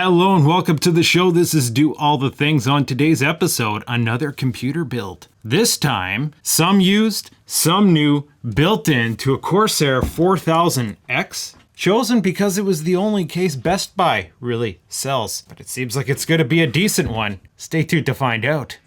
Hello and welcome to the show. This is Do All the Things. On today's episode, another computer build. This time, some used, some new, built into a Corsair 4000X. Chosen because it was the only case Best Buy really sells. But it seems like it's going to be a decent one. Stay tuned to find out.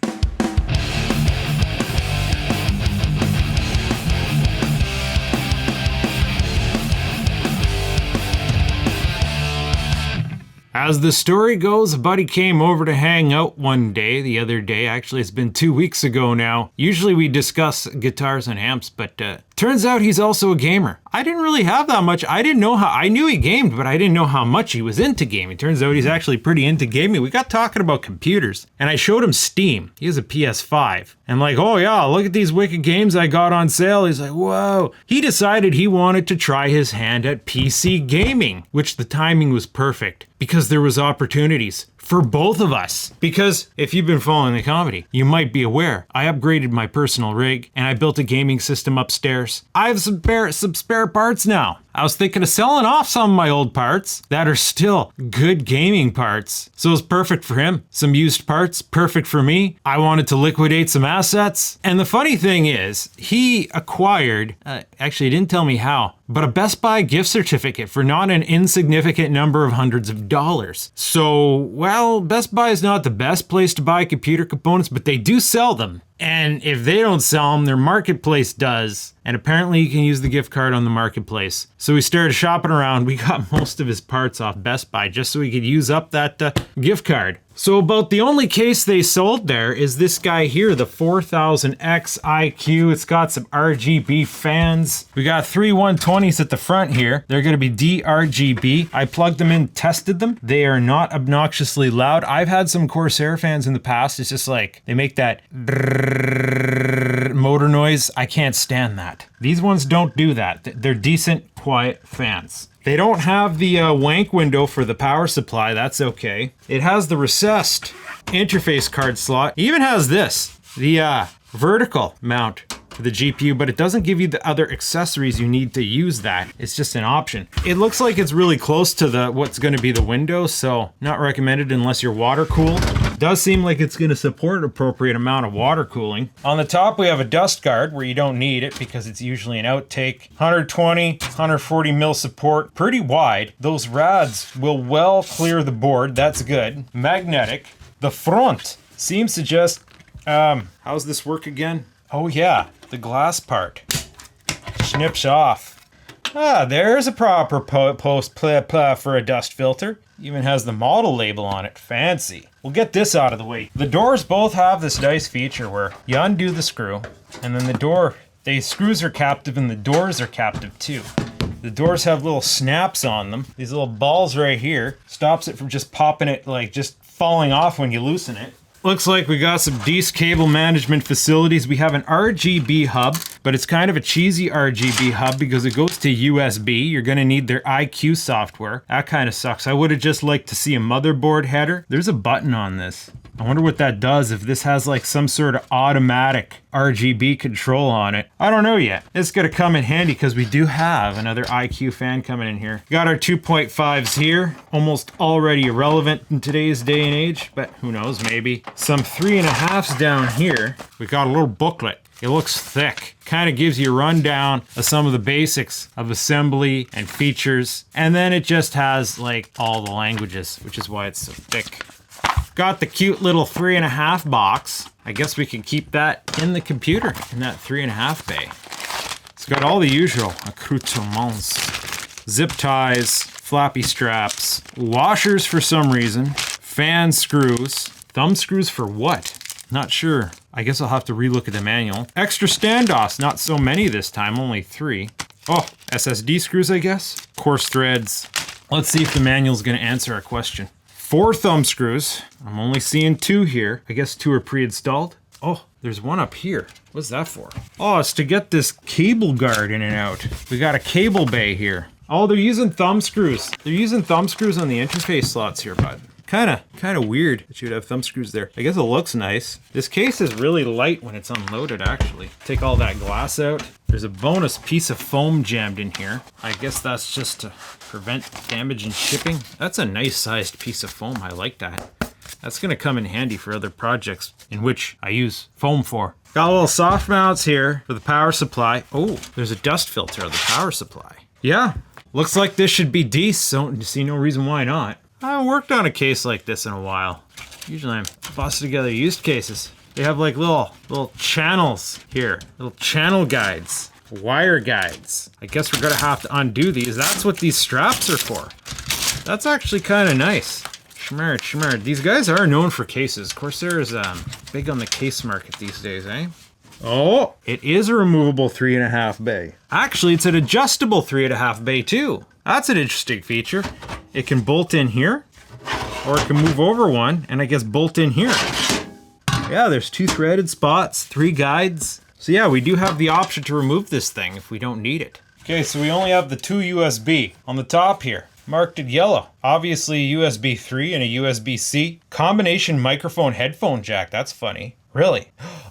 As the story goes, a buddy came over to hang out one day, the other day. Actually, it's been 2 weeks ago now. Usually we discuss guitars and amps, but turns out he's also a gamer. I didn't really have that much. I knew he gamed, but I didn't know how much he was into gaming. Turns out he's actually pretty into gaming. We got talking about computers, and I showed him Steam. He has a PS5. And like, oh yeah, look at these wicked games I got on sale. He's like, whoa. He decided he wanted to try his hand at PC gaming, which the timing was perfect because there was opportunities for both of us. Because if you've been following the comedy, you might be aware I upgraded my personal rig and I built a gaming system upstairs. I have some spare parts now. I was thinking of selling off some of my old parts that are still good gaming parts. So it's perfect for him. Some used parts, perfect for me. I wanted to liquidate some assets. And the funny thing is, he acquired, actually he didn't tell me how, but a Best Buy gift certificate for not an insignificant number of hundreds of dollars. So, well, Best Buy is not the best place to buy computer components, but they do sell them. And if they don't sell them, their marketplace does. And apparently you can use the gift card on the marketplace. So we started shopping around. We got most of his parts off Best Buy just so we could use up that gift card. So about the only case they sold there is this guy here, the 4000X iCUE. It's got some RGB fans. We got three 120s at the front here. They're going to be DRGB. I plugged them in, tested them. They are not obnoxiously loud. I've had some Corsair fans in the past. It's just like they make that motor noise. I can't stand that. These ones don't do that. They're decent, quiet fans. They don't have the wank window for the power supply. That's okay. It has the recessed interface card slot. It even has this, the vertical mount for the GPU, but it doesn't give you the other accessories you need to use that. It's just an option. It looks like it's really close to what's going to be the window, so not recommended unless you're water cooled. It does seem like it's going to support an appropriate amount of water cooling. On the top we have a dust guard where you don't need it because it's usually an outtake. 120, 140 mil support, pretty wide. Those rads will well clear the board. That's good. Magnetic. The front seems to just, how's this work again? Oh yeah, the glass part snips off. There's a proper post for a dust filter. Even has the model label on it. Fancy. We'll get this out of the way. The doors both have this nice feature where you undo the screw, and then the screws are captive and the doors are captive too. The doors have little snaps on them. These little balls right here stops it from just popping it, like just falling off when you loosen it. Looks like we got some decent cable management facilities. We have an RGB hub, but it's kind of a cheesy RGB hub because it goes to USB. You're gonna need their iCUE software. That kind of sucks. I would have just liked to see a motherboard header. There's a button on this. I wonder what that does, if this has like some sort of automatic RGB control on it. I don't know yet. It's gonna come in handy because we do have another iCUE fan coming in here. Got our 2.5s here, almost already irrelevant in today's day and age, but who knows, maybe. Some 3.5s down here. We got a little booklet. It looks thick. Kind of gives you a rundown of some of the basics of assembly and features. And then it just has like all the languages, which is why it's so thick. Got the cute little 3.5 box. I guess we can keep that in the computer in that 3.5 bay. It's got all the usual accoutrements. Zip ties, floppy straps, washers for some reason, fan screws, thumb screws for what? Not sure. I guess I'll have to relook at the manual. Extra standoffs, not so many this time, only 3. Oh, SSD screws, I guess. Coarse threads. Let's see if the manual's gonna answer our question. 4 thumb screws. I'm only seeing 2 here. I guess 2 are pre-installed. Oh, there's one up here. What's that for? Oh, it's to get this cable guard in and out. We got a cable bay here. Oh, they're using thumb screws. They're using thumb screws on the interface slots here, bud. Kind of weird that you would have thumb screws there. I guess it looks nice. This case is really light when it's unloaded, actually. Take all that glass out. There's a bonus piece of foam jammed in here. I guess that's just to prevent damage in shipping. That's a nice sized piece of foam. I like that. That's gonna come in handy for other projects in which I use foam for. Got little soft mounts here for the power supply. Oh, there's a dust filter of the power supply. Yeah, looks like this should be decent. Don't see no reason why not. I haven't worked on a case like this in a while. Usually I'm busting together used cases. They have like little channels here, little channel guides, wire guides. I guess we're gonna have to undo these. That's what these straps are for. That's actually kind of nice. Shmurd. These guys are known for cases. Corsair is big on the case market these days, eh? Oh, it is a removable 3.5 bay. Actually, it's an adjustable 3.5 bay too. That's an interesting feature. It can bolt in here, or it can move over one, and I guess bolt in here. Yeah, there's 2 threaded spots, 3 guides. So yeah, we do have the option to remove this thing if we don't need it. Okay, so we only have the 2 USB on the top here, marked in yellow. Obviously a USB 3 and a USB-C. Combination microphone headphone jack, that's funny. Really?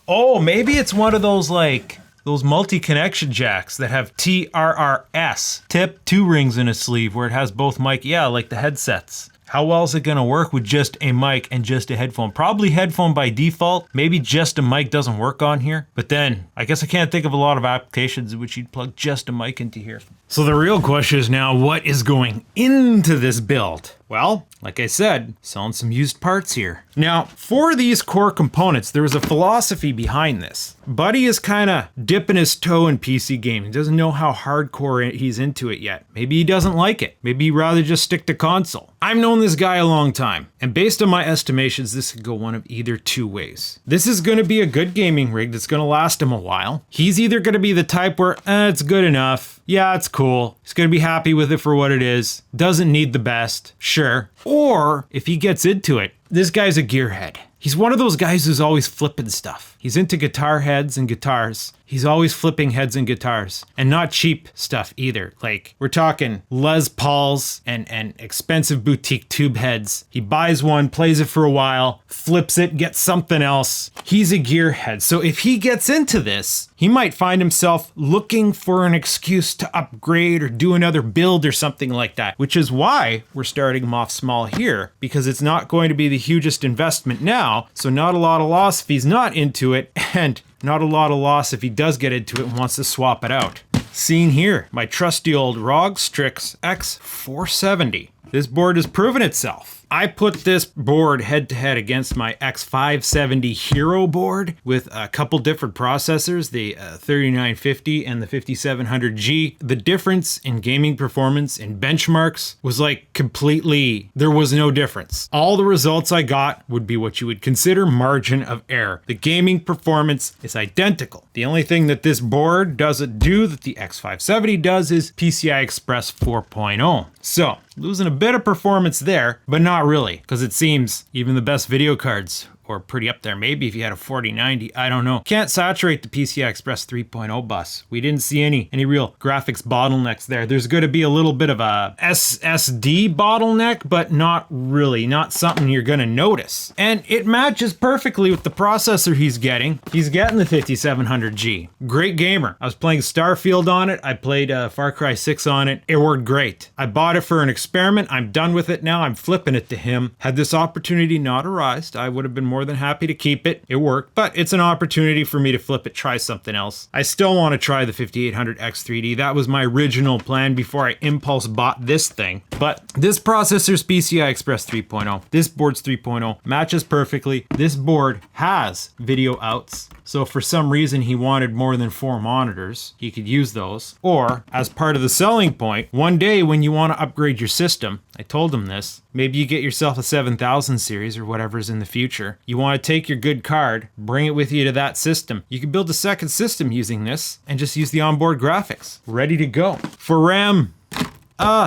Oh, maybe it's one of those like, those multi-connection jacks that have TRRS, tip 2 rings in a sleeve where it has both mic, yeah, like the headsets. How well is it gonna work with just a mic and just a headphone? Probably headphone by default. Maybe just a mic doesn't work on here. But then, I guess I can't think of a lot of applications in which you'd plug just a mic into here. So the real question is now, what is going into this build? Well, like I said, selling some used parts here. Now, for these core components, there was a philosophy behind this. Buddy is kind of dipping his toe in PC gaming. He doesn't know how hardcore he's into it yet. Maybe he doesn't like it. Maybe he'd rather just stick to console. I've known this guy a long time, and based on my estimations, this could go one of either 2 ways. This is going to be a good gaming rig that's going to last him a while. He's either going to be the type where, it's good enough. Yeah, it's cool. He's going to be happy with it for what it is. Doesn't need the best. Sure. Or if he gets into it, this guy's a gearhead. He's one of those guys who's always flipping stuff. He's into guitar heads and guitars. He's always flipping heads and guitars. And not cheap stuff either. Like, we're talking Les Pauls and expensive boutique tube heads. He buys one, plays it for a while, flips it, gets something else. He's a gearhead. So if he gets into this, he might find himself looking for an excuse to upgrade or do another build or something like that. Which is why we're starting him off small here. Because it's not going to be the hugest investment now. So not a lot of loss if he's not into it. And not a lot of loss if he does get into it and wants to swap it out. Seen here, my trusty old ROG Strix-F 470. This board has proven itself. I put this board head to head against my X570 Hero board with a couple different processors, the 3950 and the 5700G. The difference in gaming performance in benchmarks was like completely, there was no difference. All the results I got would be what you would consider margin of error. The gaming performance is identical. The only thing that this board doesn't do that the X570 does is PCI Express 4.0. So, losing a bit of performance there, but not really, because it seems even the best video cards or pretty up there. Maybe if you had a 4090, I don't know. Can't saturate the PCI Express 3.0 bus. We didn't see any real graphics bottlenecks there. There's going to be a little bit of a SSD bottleneck, but not really, not something you're going to notice. And it matches perfectly with the processor he's getting. He's getting the 5700G. Great gamer. I was playing Starfield on it. I played Far Cry 6 on it. It worked great. I bought it for an experiment. I'm done with it now. I'm flipping it to him. Had this opportunity not arisen, I would have been more than happy to keep it. It worked, but it's an opportunity for me to flip it, try something else. I still want to try the 5800X 3D. That was my original plan before I impulse bought this thing. But this processor's PCI Express 3.0. This board's 3.0. Matches perfectly. This board has video outs. So if for some reason he wanted more than 4 monitors, he could use those. Or as part of the selling point, one day when you want to upgrade your system, I told him this, maybe you get yourself a 7000 series or whatever's in the future. You want to take your good card, bring it with you to that system. You can build a second system using this and just use the onboard graphics. Ready to go. For RAM,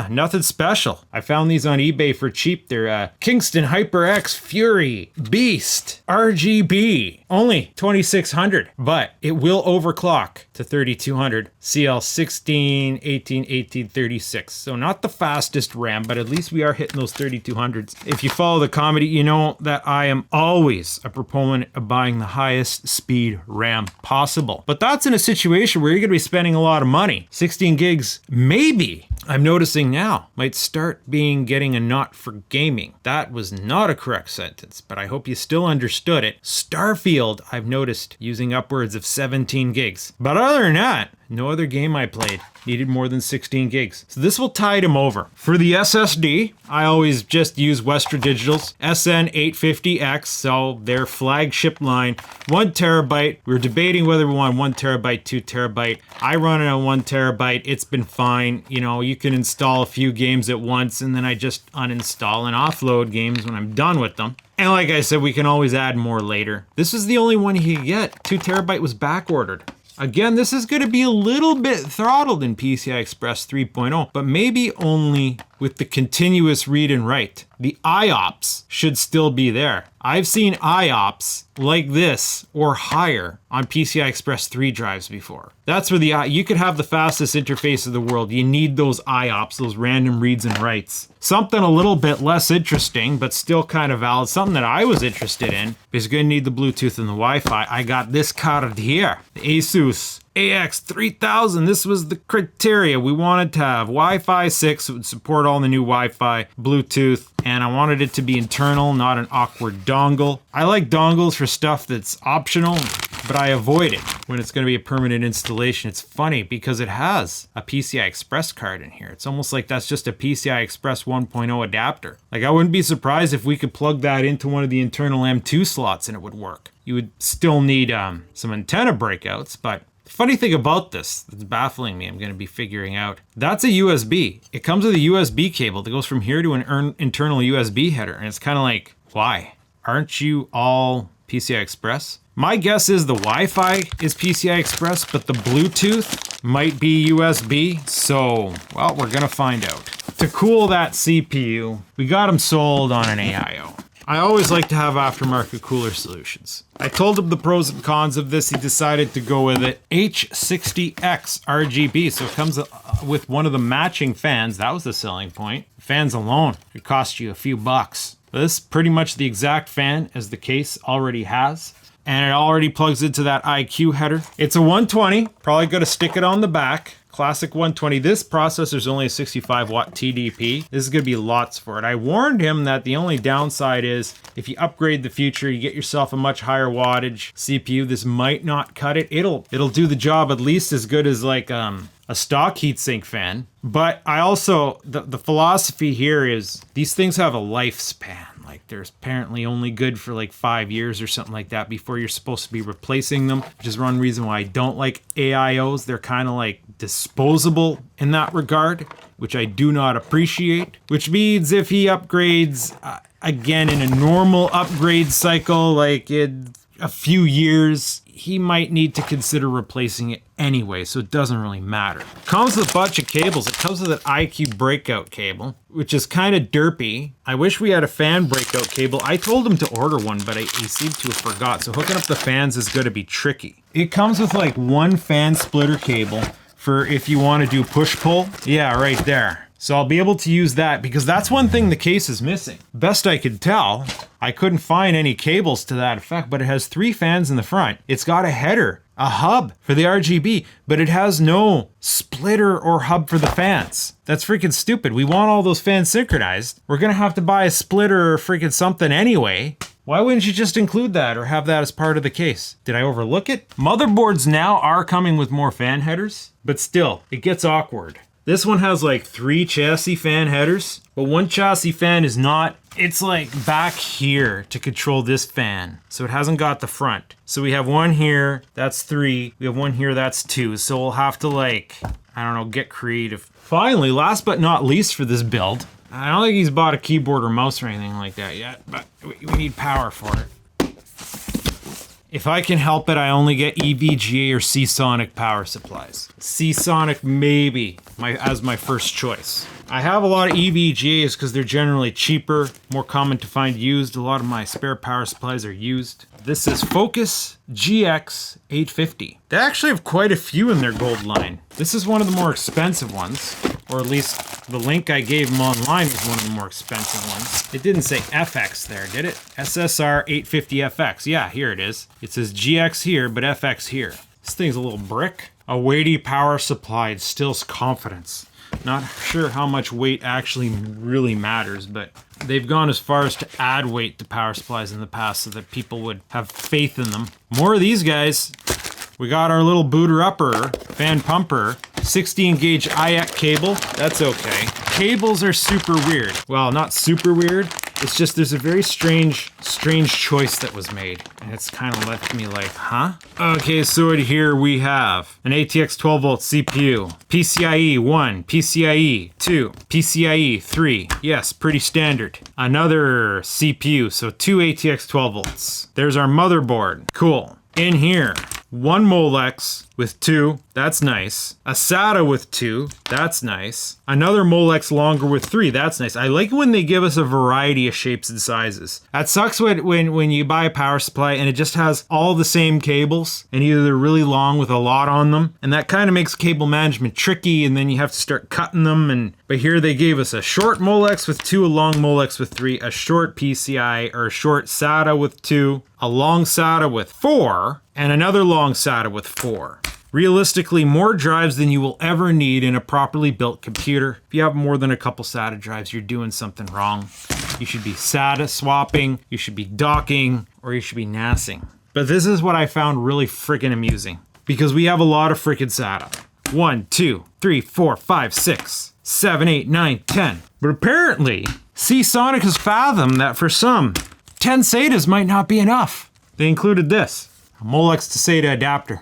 Nothing special. I found these on eBay for cheap. They're Kingston HyperX Fury Beast RGB. Only 2600, but it will overclock to 3200 CL16, 18, 18, 36. So not the fastest RAM, but at least we are hitting those 3200s. If you follow the comedy, you know that I am always a proponent of buying the highest speed RAM possible. But that's in a situation where you're going to be spending a lot of money. 16 gigs, maybe, I'm noticing now, might start getting a nut for gaming. That was not a correct sentence, but I hope you still understood it. Starfield, I've noticed using upwards of 17 gigs. But other than that, no other game I played needed more than 16 gigs. So this will tide him over. For the SSD, I always just use Western Digital's SN850X, so their flagship line, 1 terabyte. We were debating whether we want 1 terabyte, 2 terabyte. I run it on 1 terabyte. It's been fine. You know, you can install a few games at once and then I just uninstall and offload games when I'm done with them. And like I said, we can always add more later. This is the only one you could get. 2 terabyte was back ordered. Again, this is going to be a little bit throttled in PCI Express 3.0, but maybe only with the continuous read and write. The IOPS should still be there. I've seen IOPS like this or higher on PCI Express 3 drives before. That's where you could have the fastest interface of the world. You need those IOPS, those random reads and writes. Something a little bit less interesting, but still kind of valid. Something that I was interested in, because you're gonna need the Bluetooth and the Wi-Fi. I got this card here, the Asus AX3000. This was the criteria. We wanted to have Wi-Fi 6, it would support all the new Wi-Fi, Bluetooth, and I wanted it to be internal, not an awkward dongle. I like dongles for stuff that's optional, but I avoid it when it's going to be a permanent installation. It's funny because it has a PCI Express card in here. It's almost like that's just a PCI Express 1.0 adapter. Like, I wouldn't be surprised if we could plug that into one of the internal M2 slots and it would work. You would still need some antenna breakouts, but the funny thing about this that's baffling me, I'm going to be figuring out, that's a USB. It comes with a USB cable that goes from here to an internal USB header. And it's kind of like, why? Aren't you all PCI Express? My guess is the Wi-Fi is PCI Express, but the Bluetooth might be USB. So, well, we're going to find out. To cool that CPU, we got them sold on an AIO. I always like to have aftermarket cooler solutions. I told him the pros and cons of this. He decided to go with it. H60X RGB. So it comes with one of the matching fans. That was the selling point. Fans alone could cost you a few bucks. But this is pretty much the exact fan as the case already has. And it already plugs into that iCUE header. It's a 120. Probably going to stick it on the back. Classic 120. This processor's only a 65 watt TDP. This is going to be lots for it. I warned him that the only downside is if you upgrade the future, you get yourself a much higher wattage CPU. This might not cut it. It'll do the job at least as good as like a stock heatsink fan. But I also, the philosophy here is these things have a lifespan. Like, they're apparently only good for like 5 years or something like that before you're supposed to be replacing them, which is one reason why I don't like AIOs. They're kind of like disposable in that regard, which I do not appreciate. Which means if he upgrades again in a normal upgrade cycle, like in a few years, he might need to consider replacing it anyway, so it doesn't really matter. It comes with a bunch of cables. It comes with an iCUE breakout cable, which is kind of derpy. I wish we had a fan breakout cable. I told him to order one, but he seemed to have forgot, so hooking up the fans is going to be tricky. It comes with like one fan splitter cable for if you want to do push-pull. Yeah, right there. So I'll be able to use that because that's one thing the case is missing. Best I could tell, I couldn't find any cables to that effect, but it has 3 fans in the front. It's got a header, a hub for the RGB, but it has no splitter or hub for the fans. That's freaking stupid. We want all those fans synchronized. We're gonna have to buy a splitter or freaking something anyway. Why wouldn't you just include that or have that as part of the case? Did I overlook it? Motherboards now are coming with more fan headers, but still, it gets awkward. This one has like 3 chassis fan headers, but one chassis fan is not, it's like back here to control this fan. So it hasn't got the front. So we have one here, that's 3. We have one here, that's 2. So we'll have to like, I don't know, get creative. Finally, last but not least for this build, I don't think he's bought a keyboard or mouse or anything like that yet, but we need power for it. If I can help it, I only get EVGA or Seasonic power supplies. Seasonic maybe as my first choice. I have a lot of EVGAs because they're generally cheaper, more common to find used. A lot of my spare power supplies are used. This is Focus GX 850. They actually have quite a few in their gold line. This is one of the more expensive ones, or at least the link I gave them online was one of the more expensive ones. It didn't say FX there, did it? SSR 850FX. Yeah, here it is. It says GX here, but FX here. This thing's a little brick. A weighty power supply instills confidence. Not sure how much weight actually really matters, but they've gone as far as to add weight to power supplies in the past so that people would have faith in them. More of these guys. We got our little booter upper, fan pumper, 16 gauge iCUE cable. That's okay. Cables are super weird. Well, not super weird. It's just there's a very strange choice that was made. And it's kind of left me like, huh? Okay, so here we have an ATX 12 volt CPU, PCIe 1, PCIe 2, PCIe 3. Yes, pretty standard. Another CPU, so 2 ATX 12 volts. There's our motherboard. Cool. In here, one Molex with 2, that's nice. A SATA with 2, that's nice. Another Molex longer with 3, that's nice. I like when they give us a variety of shapes and sizes. That sucks when you buy a power supply and it just has all the same cables, and either they're really long with a lot on them, and that kind of makes cable management tricky, and then you have to start cutting them. But here they gave us a short Molex with 2, a long Molex with 3, a short PCI or a short SATA with 2, a long SATA with 4, and another long SATA with 4. Realistically, more drives than you will ever need in a properly built computer. If you have more than a couple SATA drives, you're doing something wrong. You should be SATA swapping, you should be docking, or you should be NASing. But this is what I found really freaking amusing, because we have a lot of freaking SATA. 1, 2, 3, 4, 5, 6, 7, 8, 9, 10. But apparently, Seasonic has fathomed that for some, 10 SATAs might not be enough. They included this, a Molex to SATA adapter.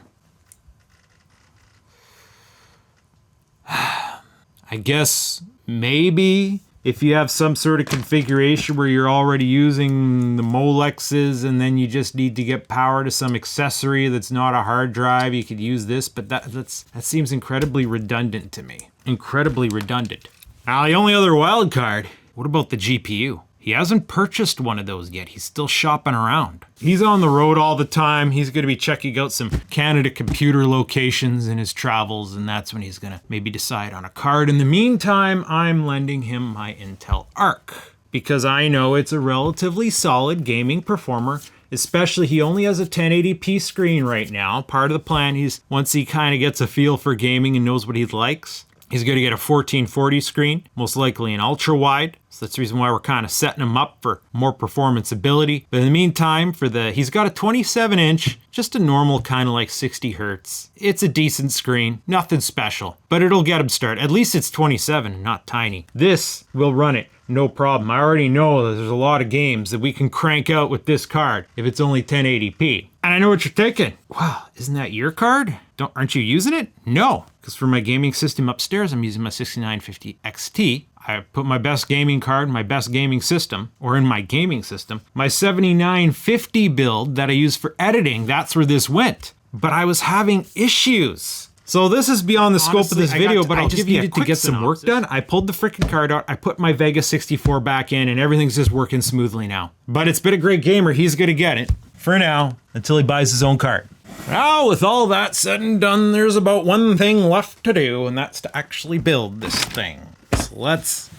I guess maybe if you have some sort of configuration where you're already using the Molexes and then you just need to get power to some accessory that's not a hard drive, you could use this, but that seems incredibly redundant to me. Incredibly redundant. Now, the only other wild card, what about the GPU? He hasn't purchased one of those yet. He's still shopping around. He's on the road all the time. He's going to be checking out some Canada computer locations in his travels, and that's when he's going to maybe decide on a card. In the meantime, I'm lending him my Intel Arc because I know it's a relatively solid gaming performer. Especially, he only has a 1080p screen right now. Part of the plan, once he kind of gets a feel for gaming and knows what he likes, he's going to get a 1440 screen, most likely an ultra wide. So that's the reason why we're kind of setting him up for more performance ability. But in the meantime, he's got a 27-inch, just a normal kind of like 60 hertz. It's a decent screen, nothing special, but it'll get him started. At least it's 27, not tiny. This will run it, no problem. I already know that there's a lot of games that we can crank out with this card if it's only 1080p. And I know what you're thinking. Wow, isn't that your card? Aren't you using it? No, because for my gaming system upstairs, I'm using my 6950 XT. I put my best gaming card in my best gaming system, or in my gaming system. My 7950 build that I use for editing, that's where this went. But I was having issues. So this is beyond the scope of this video, but I just needed to get some work done. I pulled the freaking card out, I put my Vega 64 back in, and everything's just working smoothly now. But it's been a great gamer, he's gonna get it. For now, until he buys his own card. Now, with all that said and done, there's about one thing left to do, and that's to actually build this thing. So let's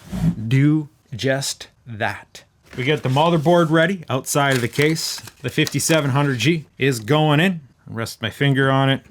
do just that. We get the motherboard ready outside of the case. The 5700G is going in. Rest my finger on it,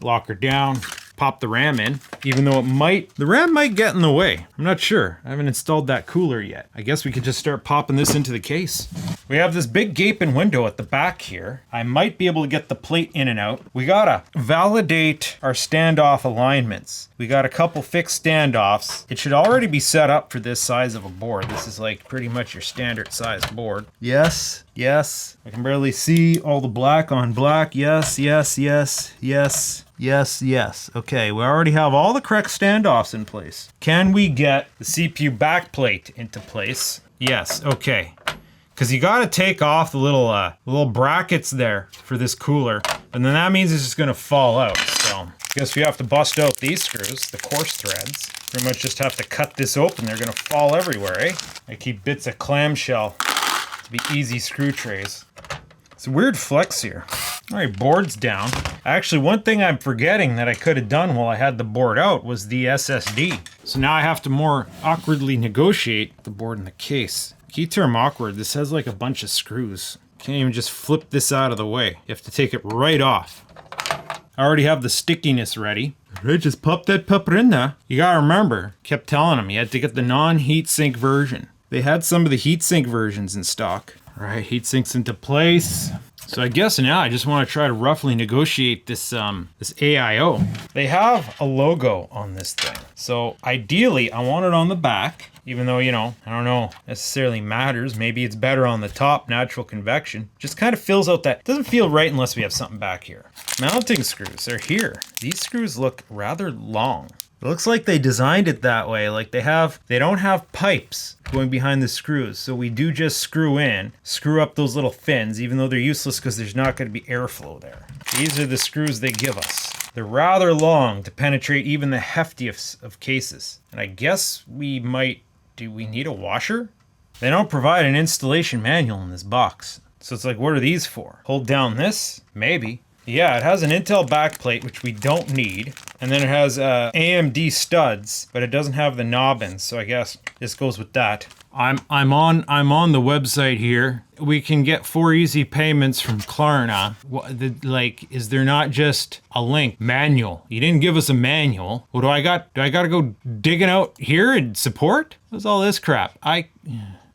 lock her down, pop the RAM in, even though the RAM might get in the way. I'm not sure. I haven't installed that cooler yet. I guess we could just start popping this into the case. We have this big gaping window at the back here. I might be able to get the plate in and out. We gotta validate our standoff alignments. We got a couple fixed standoffs. It should already be set up for this size of a board. This is like pretty much your standard size board. Yes, yes. I can barely see all the black on black. Yes, yes, yes, yes. Yes, yes. Okay, we already have all the correct standoffs in place. Can we get the CPU backplate into place? Yes, okay. Because you got to take off the little brackets there for this cooler, and then that means it's just going to fall out. So I guess we have to bust out these screws, the coarse threads. Pretty much just have to cut this open. They're gonna fall everywhere, eh? I keep bits of clamshell to be easy screw trays. It's a weird flex here. All right, board's down. Actually, one thing I'm forgetting that I could have done while I had the board out was the SSD. So now I have to more awkwardly negotiate the board in the case. Key term awkward, this has like a bunch of screws. Can't even just flip this out of the way. You have to take it right off. I already have the stickiness ready. Right, just pop that pupper in there. You gotta remember, kept telling him you had to get the non-heatsink version. They had some of the heatsink versions in stock. All right, heat sinks into place. So I guess now I just want to try to roughly negotiate this this AIO. They have a logo on this thing. So ideally I want it on the back, even though, you know, I don't know necessarily matters. Maybe it's better on the top, natural convection. Just kind of fills out that, doesn't feel right unless we have something back here. Mounting screws are here. These screws look rather long. It looks like they designed it that way. Like they don't have pipes going behind the screws. So we do just screw up those little fins, even though they're useless because there's not going to be airflow there. These are the screws they give us. They're rather long to penetrate even the heftiest of cases. And I guess we need a washer? They don't provide an installation manual in this box. So it's like, what are these for? Hold down this? Maybe. Yeah, it has an Intel backplate, which we don't need. And then it has AMD studs, but it doesn't have the knobbins, so I guess this goes with that. I'm on the website here. We can get 4 easy payments from Klarna. Is there not just a link? Manual. You didn't give us a manual. What do I got? Do I gotta go digging out here and support? What's all this crap?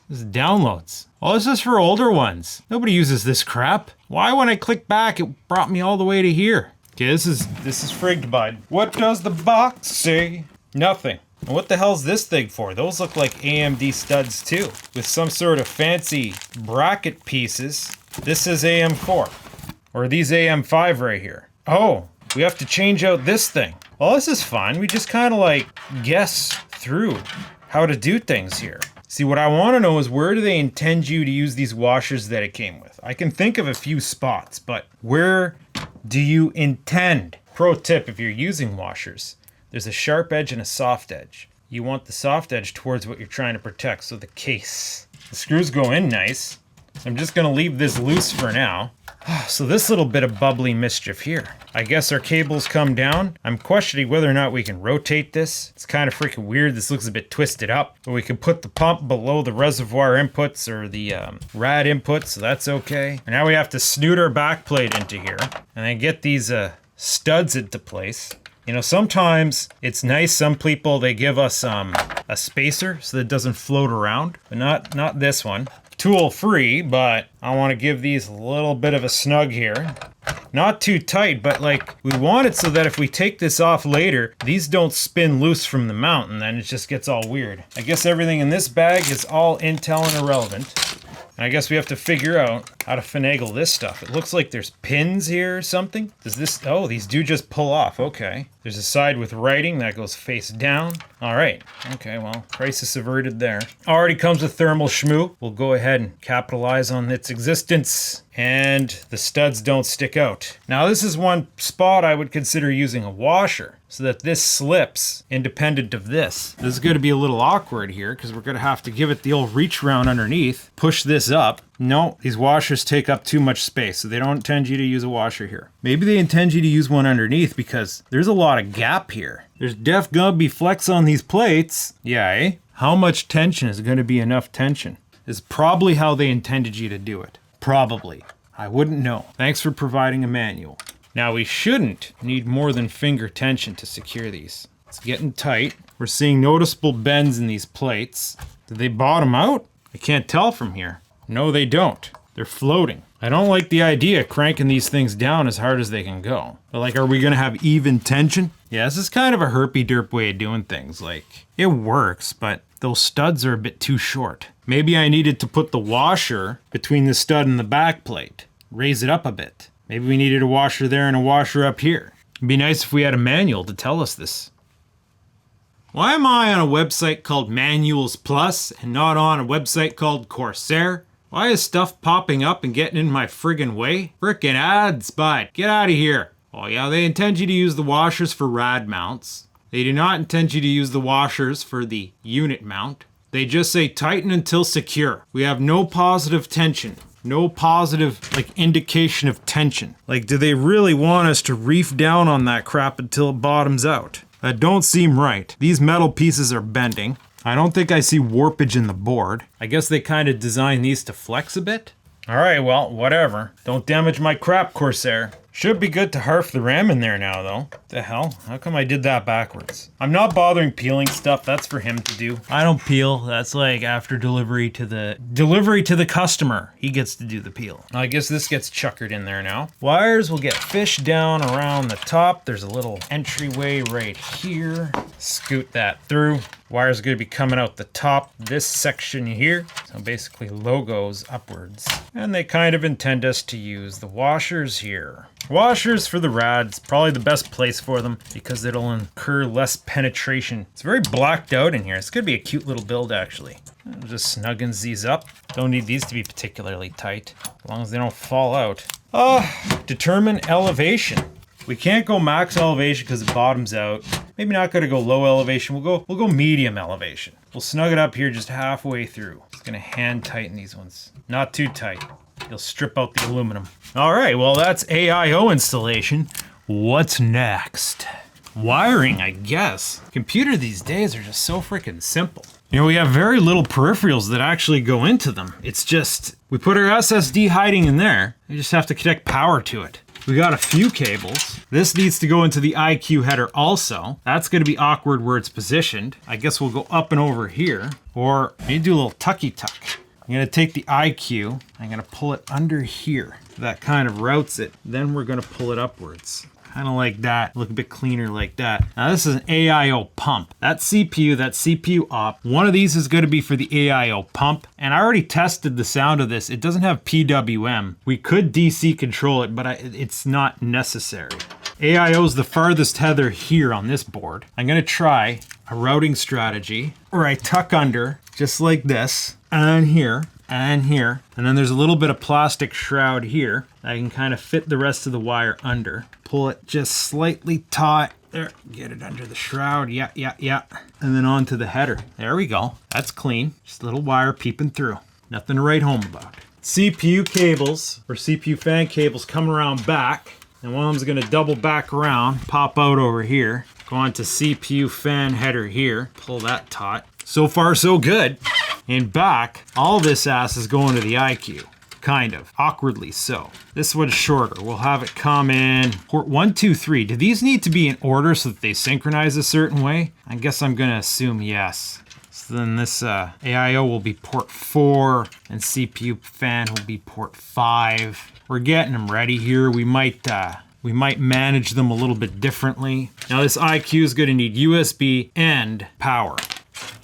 This is downloads. Oh, this is for older ones. Nobody uses this crap. Why when I click back, it brought me all the way to here? Okay, this is frigged, bud. What does the box say? Nothing. And what the hell's this thing for? Those look like AMD studs too, with some sort of fancy bracket pieces. This is AM4, or these AM5 right here. Oh, we have to change out this thing. Well, this is fun. We just kind of like guess through how to do things here. See, what I want to know is where do they intend you to use these washers that it came with? I can think of a few spots, but where do you intend? Pro tip, if you're using washers, there's a sharp edge and a soft edge. You want the soft edge towards what you're trying to protect, so the case. The screws go in nice. I'm just going to leave this loose for now. So this little bit of bubbly mischief here. I guess our cables come down. I'm questioning whether or not we can rotate this. It's kind of freaking weird. This looks a bit twisted up. But we can put the pump below the reservoir inputs or the rad inputs, so that's okay. And now we have to snoot our backplate into here and then get these studs into place. You know, sometimes it's nice. Some people, they give us a spacer so that it doesn't float around, but not this one. Tool free, but I want to give these a little bit of a snug here. Not too tight, but like we want it so that if we take this off later, these don't spin loose from the mount and then it just gets all weird. I guess everything in this bag is all Intel and irrelevant. And I guess we have to figure out how to finagle this stuff. It looks like there's pins here or something. Does this, oh, these do just pull off, okay. There's a side with writing that goes face down. All right, okay, well, crisis averted there. Already comes with thermal schmoo. We'll go ahead and capitalize on its existence. And the studs don't stick out. Now this is one spot I would consider using a washer so that this slips independent of this. This is gonna be a little awkward here because we're gonna have to give it the old reach round underneath, push this up. No, these washers take up too much space, so they don't intend you to use a washer here. Maybe they intend you to use one underneath because there's a lot of gap here. There's def gonna be flex on these plates. Yeah, eh? How much tension is gonna be enough tension? Is probably how they intended you to do it. Probably. I wouldn't know. Thanks for providing a manual. Now we shouldn't need more than finger tension to secure these. It's getting tight. We're seeing noticeable bends in these plates. Did they bottom out? I can't tell from here. No, they don't. They're floating. I don't like the idea of cranking these things down as hard as they can go. But like, are we gonna have even tension? Yeah, this is kind of a herpy-derp way of doing things. Like, it works, but those studs are a bit too short. Maybe I needed to put the washer between the stud and the back plate. Raise it up a bit. Maybe we needed a washer there and a washer up here. It'd be nice if we had a manual to tell us this. Why am I on a website called Manuals Plus and not on a website called Corsair? Why is stuff popping up and getting in my friggin' way? Frickin' ads, bud. Get out of here. Oh yeah, they intend you to use the washers for rad mounts. They do not intend you to use the washers for the unit mount. They just say tighten until secure. We have no positive tension. No positive, like, indication of tension. Like, do they really want us to reef down on that crap until it bottoms out? That don't seem right. These metal pieces are bending. I don't think I see warpage in the board. I guess they kind of designed these to flex a bit. All right, well, whatever. Don't damage my crap, Corsair. Should be good to harf the RAM in there now, though. The hell? How come I did that backwards? I'm not bothering peeling stuff. That's for him to do. I don't peel. That's like after delivery to the customer. He gets to do the peel. I guess this gets chuckered in there now. Wires will get fished down around the top. There's a little entryway right here. Scoot that through. Wires are going to be coming out the top, this section here. So basically logos upwards. And they kind of intend us to use the washers here. Washers for the rads, probably the best place for them because it'll incur less penetration. It's very blacked out in here. It's going to be a cute little build actually. Just snuggins these up. Don't need these to be particularly tight, as long as they don't fall out. Determine elevation. We can't go max elevation because it bottoms out. Maybe not gonna go low elevation. We'll go medium elevation. We'll snug it up here just halfway through. Just gonna hand tighten these ones. Not too tight. You'll strip out the aluminum. All right, well that's AIO installation. What's next? Wiring, I guess. Computer these days are just so freaking simple. You know, we have very little peripherals that actually go into them. It's just, we put our SSD hiding in there. We just have to connect power to it. We got a few cables. This needs to go into the iCUE header also. That's gonna be awkward where it's positioned. I guess we'll go up and over here, or maybe do a little tucky tuck. I'm gonna take the iCUE, I'm gonna pull it under here. That kind of routes it. Then we're gonna pull it upwards. Kind of like that, look a bit cleaner like that. Now this is an AIO pump. That CPU op, one of these is gonna be for the AIO pump. And I already tested the sound of this. It doesn't have PWM. We could DC control it, but it's not necessary. AIO is the farthest tether here on this board. I'm gonna try a routing strategy where I tuck under, just like this, and here, and here. And then there's a little bit of plastic shroud here. I can kind of fit the rest of the wire under. Pull it just slightly taut. There, get it under the shroud. Yeah. And then onto the header. There we go. That's clean. Just a little wire peeping through. Nothing to write home about. CPU cables, or CPU fan cables, coming around back. And one of them's gonna double back around, pop out over here. Go on to CPU fan header here. Pull that taut. So far, so good. And back, all this ass is going to the iCUE. Kind of, awkwardly so. This one's shorter. We'll have it come in port 1, 2, 3. Do these need to be in order so that they synchronize a certain way? I guess I'm gonna assume yes. So then this AIO will be port 4 and CPU fan will be port 5. We're getting them ready here. We might manage them a little bit differently. Now this iCUE is gonna need USB and power.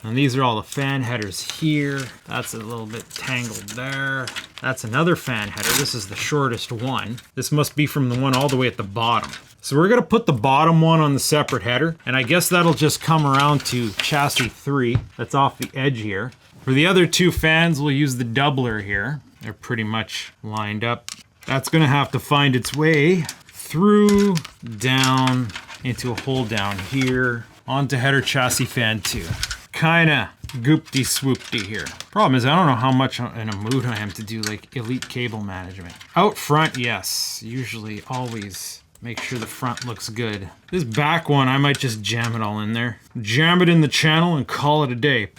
And these are all the fan headers here. That's a little bit tangled there. That's another fan header. This is the shortest one. This must be from the one all the way at the bottom. So we're gonna put the bottom one on the separate header, and I guess that'll just come around to chassis 3. That's off the edge here. For the other two fans, we'll use the doubler here. They're pretty much lined up. That's gonna have to find its way through, down, into a hole down here, onto header chassis fan 2. Kinda goopty swoopty here. Problem is I don't know how much in a mood I am to do like elite cable management. Out front, yes. Usually always make sure the front looks good. This back one, I might just jam it all in there. Jam it in the channel and call it a day.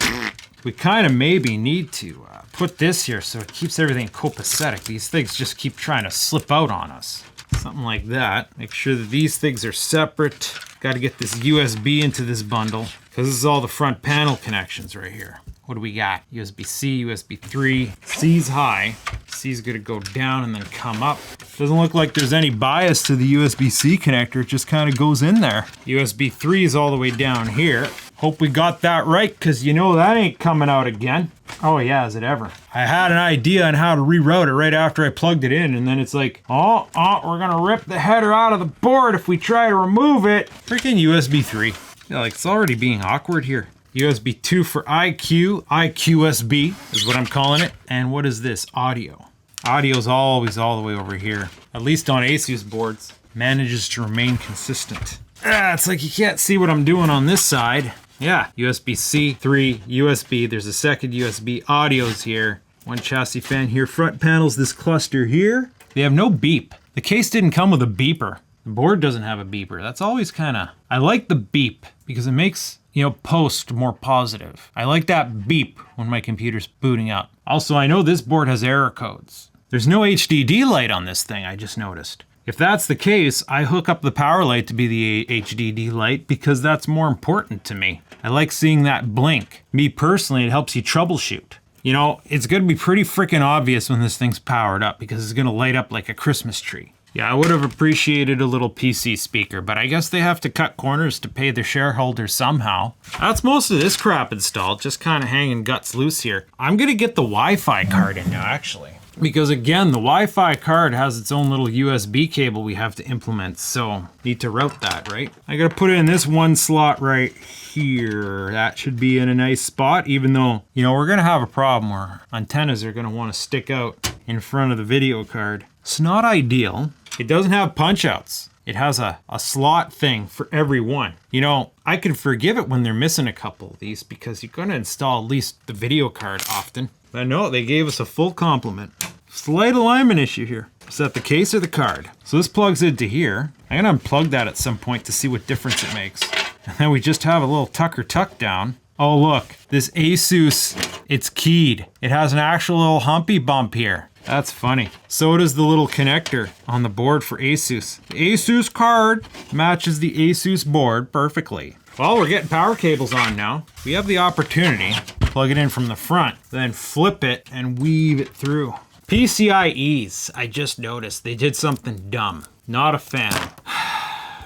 We kind of maybe need to put this here so it keeps everything copacetic. These things just keep trying to slip out on us. Something like that. Make sure that these things are separate. Got to get this USB into this bundle because this is all the front panel connections right here. What do we got? USB-C, USB 3. C's high. C's gonna go down and then come up. Doesn't look like there's any bias to the USB-C connector. It just kind of goes in there. USB 3 is all the way down here. Hope we got that right, because you know that ain't coming out again. Oh yeah, is it ever? I had an idea on how to reroute it right after I plugged it in, and then it's like, oh, we're gonna rip the header out of the board if we try to remove it. Freaking USB 3. Yeah, like it's already being awkward here. USB 2 for iCUE, iCUESB is what I'm calling it. And what is this? Audio. Audio's always all the way over here. At least on Asus boards. Manages to remain consistent. It's like you can't see what I'm doing on this side. Yeah, USB-C, 3, USB. There's a second USB. Audio's here. One chassis fan here. Front panel's this cluster here. They have no beep. The case didn't come with a beeper. The board doesn't have a beeper. That's always kind of... I like the beep because it makes, you know, post more positive. I like that beep when my computer's booting up. Also, I know this board has error codes. There's no HDD light on this thing, I just noticed. If that's the case, I hook up the power light to be the HDD light because that's more important to me. I like seeing that blink. Me personally, it helps you troubleshoot. You know, it's gonna be pretty freaking obvious when this thing's powered up because it's gonna light up like a Christmas tree. Yeah, I would have appreciated a little PC speaker, but I guess they have to cut corners to pay their shareholders somehow. That's most of this crap installed, just kind of hanging guts loose here. I'm gonna get the Wi-Fi card in now, actually. Because again, the Wi-Fi card has its own little USB cable we have to implement, so need to route that, right? I gotta put it in this one slot right here. That should be in a nice spot, even though, you know, we're gonna have a problem where antennas are gonna wanna stick out in front of the video card. It's not ideal. It doesn't have punch outs. It has a slot thing for every one. You know, I can forgive it when they're missing a couple of these because you're gonna install at least the video card often. But no, they gave us a full complement. Slight alignment issue here. Is that the case or the card? So this plugs into here. I'm gonna unplug that at some point to see what difference it makes. And then we just have a little tuck down. Oh look, this Asus, it's keyed. It has an actual little humpy bump here. That's funny. So does the little connector on the board for Asus. The Asus card matches the Asus board perfectly. Well, we're getting power cables on now. We have the opportunity to plug it in from the front, then flip it and weave it through. PCIe's, I just noticed they did something dumb. Not a fan.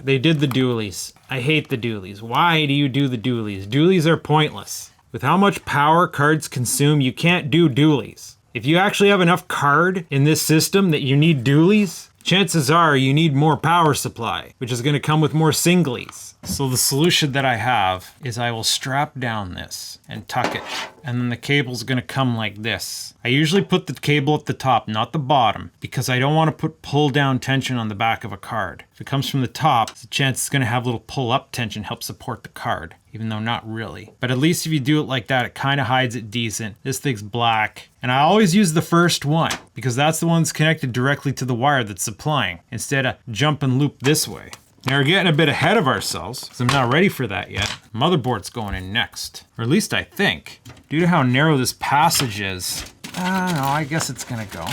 They did the dualies. I hate the dualies. Why do you do the dualies? Dualies are pointless. With how much power cards consume, you can't do dualies. If you actually have enough card in this system that you need dualies, chances are you need more power supply, which is going to come with more singlies. So the solution that I have is I will strap down this and tuck it, and then the cable's going to come like this. I usually put the cable at the top, not the bottom, because I don't want to put pull down tension on the back of a card. If it comes from the top, there's a chance it's going to have a little pull up tension help support the card, even though not really. But at least if you do it like that, it kind of hides it decent. This thing's black. And I always use the first one because that's the one that's connected directly to the wire that's supplying instead of jump and loop this way. Now we're getting a bit ahead of ourselves because I'm not ready for that yet. Motherboard's going in next, or at least I think. Due to how narrow this passage is, I don't know, I guess it's gonna go.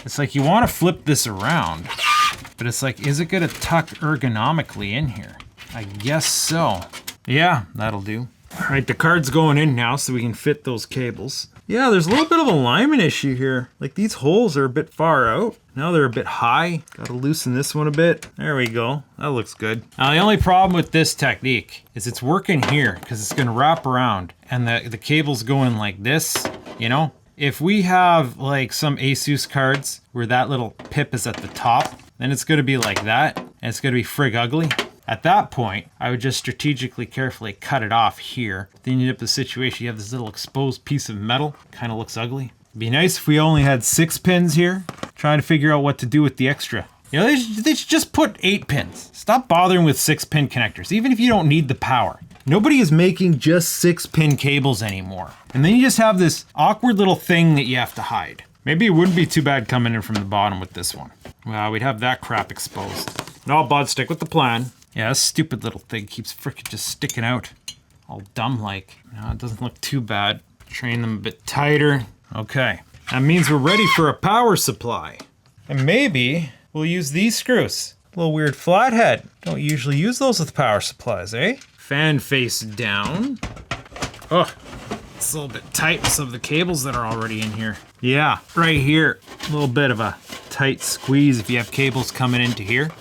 It's like you want to flip this around, but it's like, is it gonna tuck ergonomically in here? I guess so. Yeah, that'll do. All right, the card's going in now so we can fit those cables. Yeah, there's a little bit of alignment issue here. Like these holes are a bit far out. Now they're a bit high. Gotta loosen this one a bit. There we go. That looks good. Now the only problem with this technique is it's working here because it's gonna wrap around and the cable's going like this, you know? If we have like some Asus cards where that little pip is at the top, then it's gonna be like that and it's gonna be frig ugly. At that point, I would just strategically, carefully cut it off here. Then you end up in the situation, you have this little exposed piece of metal, kind of looks ugly. It'd be nice if we only had 6 pins here, trying to figure out what to do with the extra. You know, they should just put 8 pins. Stop bothering with 6-pin connectors, even if you don't need the power. Nobody is making just 6-pin cables anymore. And then you just have this awkward little thing that you have to hide. Maybe it wouldn't be too bad coming in from the bottom with this one. Well, we'd have that crap exposed. No, bud, stick with the plan. Yeah, this stupid little thing keeps frickin' just sticking out. All dumb-like. No, it doesn't look too bad. Train them a bit tighter. Okay. That means we're ready for a power supply. And maybe we'll use these screws. A little weird flathead. Don't usually use those with power supplies, eh? Fan face down. Oh, it's a little bit tight with some of the cables that are already in here. Yeah, right here. A little bit of a tight squeeze if you have cables coming into here.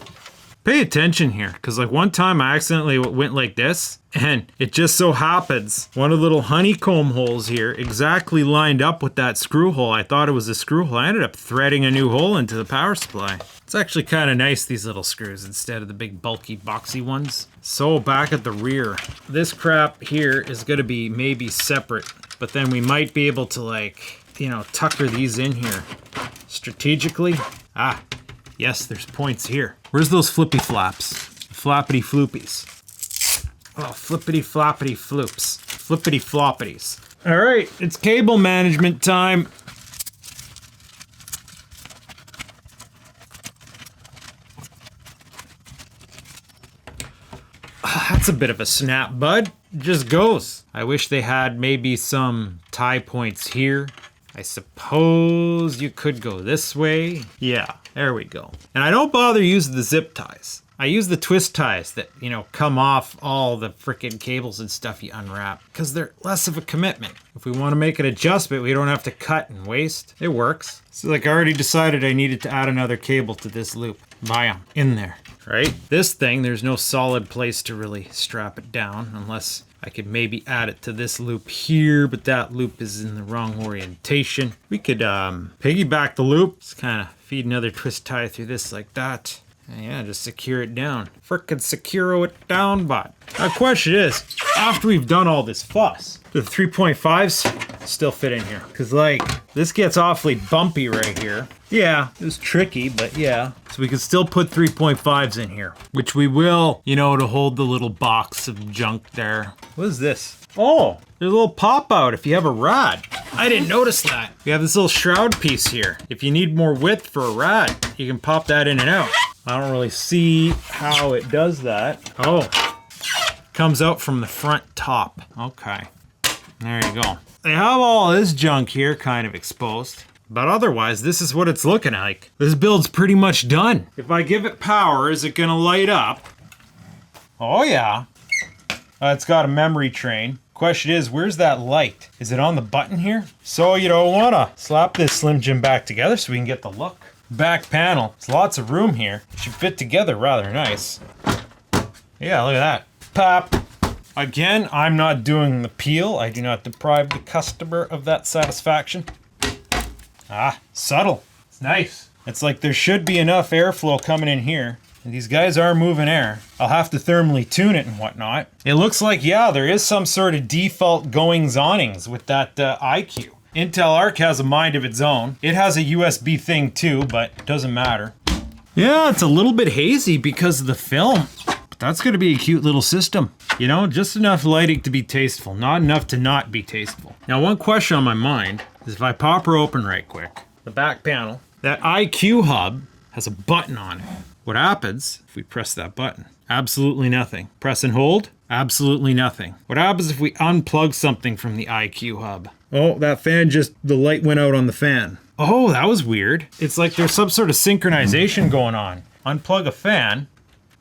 Pay attention here, because like one time I accidentally went like this, and it just so happens one of the little honeycomb holes here exactly lined up with that screw hole. I thought it was a screw hole. I ended up threading a new hole into the power supply. It's actually kind of nice, these little screws, instead of the big bulky boxy ones. So back at the rear, this crap here is going to be maybe separate, but then we might be able to, like, you know, tucker these in here strategically. Ah, yes, there's points here. Where's those flippy flaps? flappity floopies. Oh, flippity floppity floops. Flippity floppities. All right, it's cable management time. That's a bit of a snap, bud. It just goes. I wish they had maybe some tie points here. I suppose you could go this way. Yeah, there we go. And I don't bother using the zip ties. I use the twist ties that, you know, come off all the frickin' cables and stuff you unwrap, because they're less of a commitment. If we want to make an adjustment, we don't have to cut and waste. It works. So like I already decided I needed to add another cable to this loop. Bam, in there, right? This thing, there's no solid place to really strap it down unless I could maybe add it to this loop here, but that loop is in the wrong orientation. We could piggyback the loop. Just kind of feed another twist tie through this like that. And yeah, just secure it down. Frickin' secure it down, bud. Now, the question is, after we've done all this fuss, do the 3.5s still fit in here? Because, like, this gets awfully bumpy right here. Yeah, it was tricky, but yeah. So we can still put 3.5s in here, which we will, you know, to hold the little box of junk there. What is this? Oh, there's a little pop out if you have a rod. I didn't notice that. We have this little shroud piece here. If you need more width for a rod, you can pop that in and out. I don't really see how it does that. Oh, comes out from the front top. Okay, there you go. They have all this junk here kind of exposed, but otherwise this is what it's looking like. This build's pretty much done. If I give it power, is it gonna light up? Oh yeah. It's got a memory train. Question is, where's that light? Is it on the button here? So you don't wanna slap this Slim Jim back together so we can get the look. Back panel, there's lots of room here. It should fit together rather nice. Yeah, look at that. Pop. Again, I'm not doing the peel. I do not deprive the customer of that satisfaction. Ah, subtle. It's nice. It's like there should be enough airflow coming in here. And these guys are moving air. I'll have to thermally tune it and whatnot. It looks like, yeah, there is some sort of default goings-onings with that iCUE. Intel Arc has a mind of its own. It has a USB thing too, but it doesn't matter. Yeah, it's a little bit hazy because of the film. But that's gonna be a cute little system. You know, just enough lighting to be tasteful, not enough to not be tasteful. Now, one question on my mind is if I pop her open right quick, the back panel, that iCUE hub has a button on it. What happens if we press that button? Absolutely nothing. Press and hold? Absolutely nothing. What happens if we unplug something from the iCUE hub? Oh, that fan the light went out on the fan. Oh, that was weird. It's like there's some sort of synchronization going on. Unplug a fan,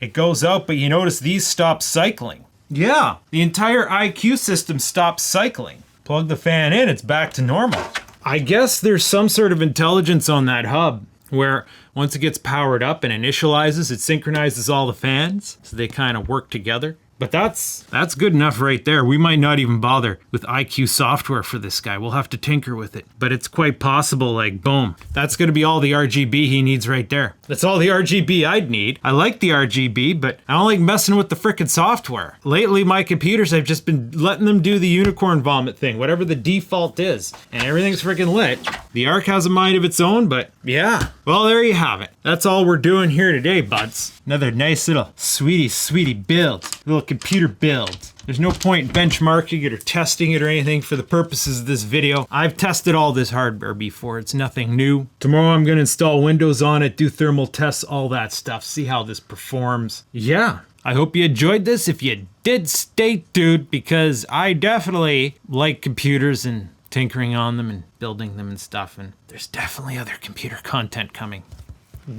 it goes out, but you notice these stop cycling. Yeah, the entire iCUE system stops cycling. Plug the fan in, it's back to normal. I guess there's some sort of intelligence on that hub where once it gets powered up and initializes, it synchronizes all the fans so they kind of work together. But that's good enough right there. We might not even bother with iCUE software for this guy. We'll have to tinker with it. But it's quite possible, like, boom. That's gonna be all the RGB he needs right there. That's all the RGB I'd need. I like the RGB, but I don't like messing with the frickin' software. Lately, my computers, I've just been letting them do the unicorn vomit thing, whatever the default is, and everything's frickin' lit. The Arc has a mind of its own, but yeah. Well, there you have it. That's all we're doing here today, buds. Another nice little sweetie build. Little computer build. There's no point in benchmarking it or testing it or anything for the purposes of this video. I've tested all this hardware before. It's nothing new. Tomorrow I'm going to install Windows on it, do thermal tests, all that stuff, see how this performs. Yeah, I hope you enjoyed this. If you did, stay tuned because I definitely like computers and tinkering on them and building them and stuff. And there's definitely other computer content coming.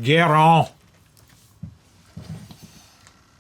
Get on.